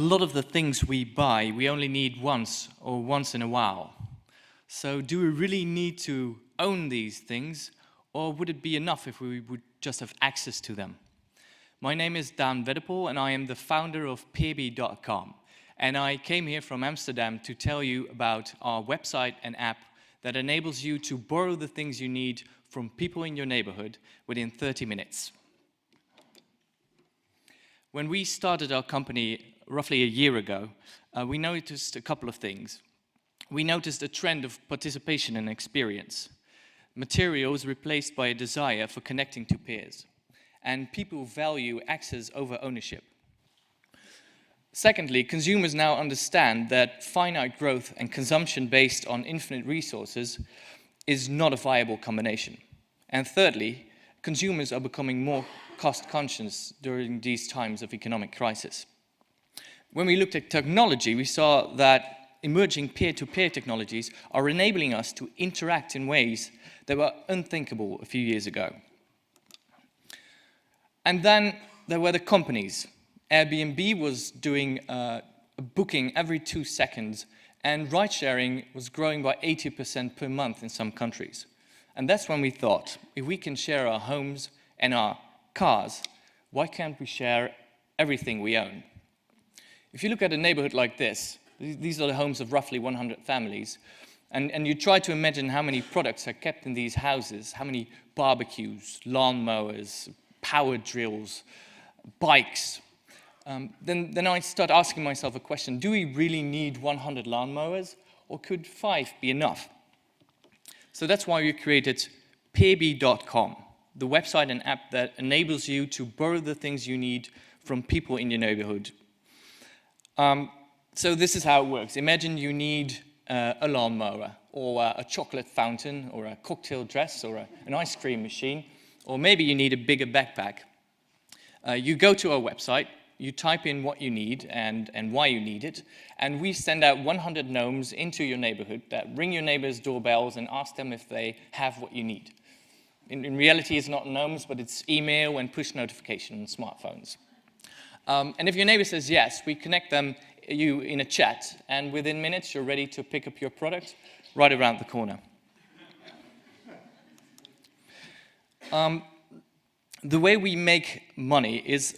lot of the things we buy, we only need once or once in a while. So do we really need to own these things, or would it be enough if we would just have access to them? My name is Daan Weddepohl, and I am the founder of Peerby.com. And I came here from Amsterdam to tell you about our website and app that enables you to borrow the things you need from people in your neighborhood within 30 minutes. When we started our company roughly a year ago, we noticed a couple of things. We noticed a trend of participation and experience. Materials replaced by a desire for connecting to peers. And people value access over ownership. Secondly, consumers now understand that finite growth and consumption based on infinite resources is not a viable combination. And thirdly, consumers are becoming more cost-conscious during these times of economic crisis. When we looked at technology, we saw that emerging peer-to-peer technologies are enabling us to interact in ways that were unthinkable a few years ago. And then there were the companies. Airbnb was doing a booking every 2 seconds, and ride-sharing was growing by 80% per month in some countries. And that's when we thought, if we can share our homes and our cars, why can't we share everything we own? If you look at a neighborhood like this, these are the homes of roughly 100 families, and you try to imagine how many products are kept in these houses, how many barbecues, lawnmowers, power drills, bikes. Then I start asking myself a question, do we really need 100 lawnmowers, or could 5 be enough? So that's why we created Peerby.com, the website and app that enables you to borrow the things you need from people in your neighborhood. So this is how it works. Imagine you need a lawnmower, or a chocolate fountain, or a cocktail dress, or an ice cream machine, or maybe you need a bigger backpack. You go to our website, you type in what you need and why you need it, and we send out 100 gnomes into your neighborhood that ring your neighbors' doorbells and ask them if they have what you need. In reality, it's not gnomes, but it's email and push notification on smartphones. And if your neighbor says yes, we connect you in a chat, and within minutes, you're ready to pick up your product right around the corner. The way we make money is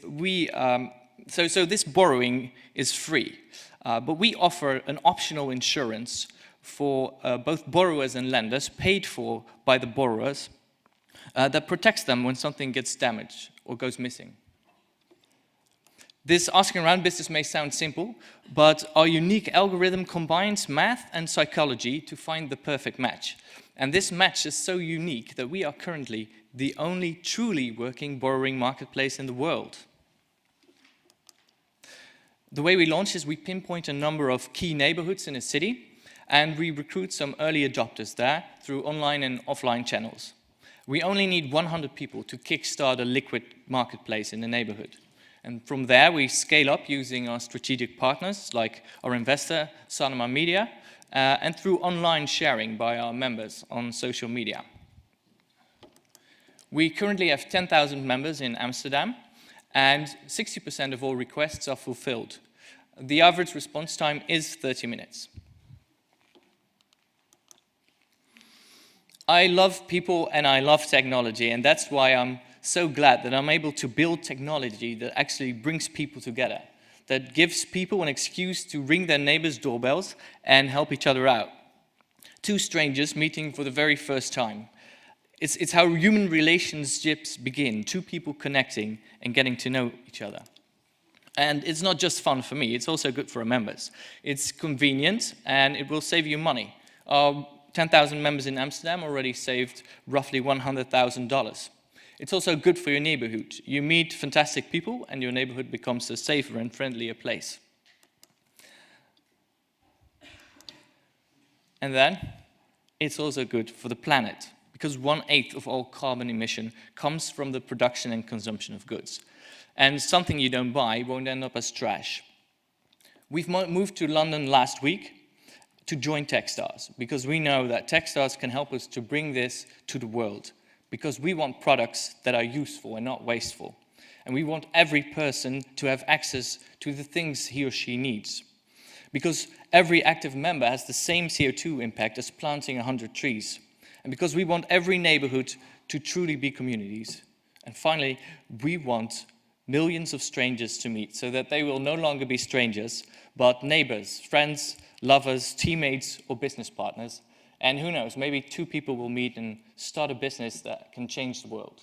so this borrowing is free, but we offer an optional insurance for both borrowers and lenders, paid for by the borrowers, that protects them when something gets damaged or goes missing. This asking around business may sound simple, but our unique algorithm combines math and psychology to find the perfect match. And this match is so unique that we are currently the only truly working borrowing marketplace in the world. The way we launch is we pinpoint a number of key neighborhoods in a city, and we recruit some early adopters there through online and offline channels. We only need 100 people to kickstart a liquid marketplace in the neighborhood. And from there, we scale up using our strategic partners, like our investor, Sanoma Media, and through online sharing by our members on social media. We currently have 10,000 members in Amsterdam, and 60% of all requests are fulfilled. The average response time is 30 minutes. I love people and I love technology, and that's why I'm so glad that I'm able to build technology that actually brings people together, that gives people an excuse to ring their neighbors' doorbells and help each other out. Two strangers meeting for the very first time. It's how human relationships begin, two people connecting and getting to know each other. And it's not just fun for me, it's also good for our members. It's convenient and it will save you money. Our 10,000 members in Amsterdam already saved roughly $100,000. It's also good for your neighborhood. You meet fantastic people and your neighborhood becomes a safer and friendlier place. And then, it's also good for the planet, because 1/8 of all carbon emission comes from the production and consumption of goods. And something you don't buy won't end up as trash. We've moved to London last week to join Techstars, because we know that Techstars can help us to bring this to the world, because we want products that are useful and not wasteful. And we want every person to have access to the things he or she needs. Because every active member has the same CO2 impact as planting 100 trees. And because we want every neighborhood to truly be communities. And finally, we want millions of strangers to meet so that they will no longer be strangers, but neighbors, friends, lovers, teammates, or business partners. And who knows, maybe two people will meet and start a business that can change the world.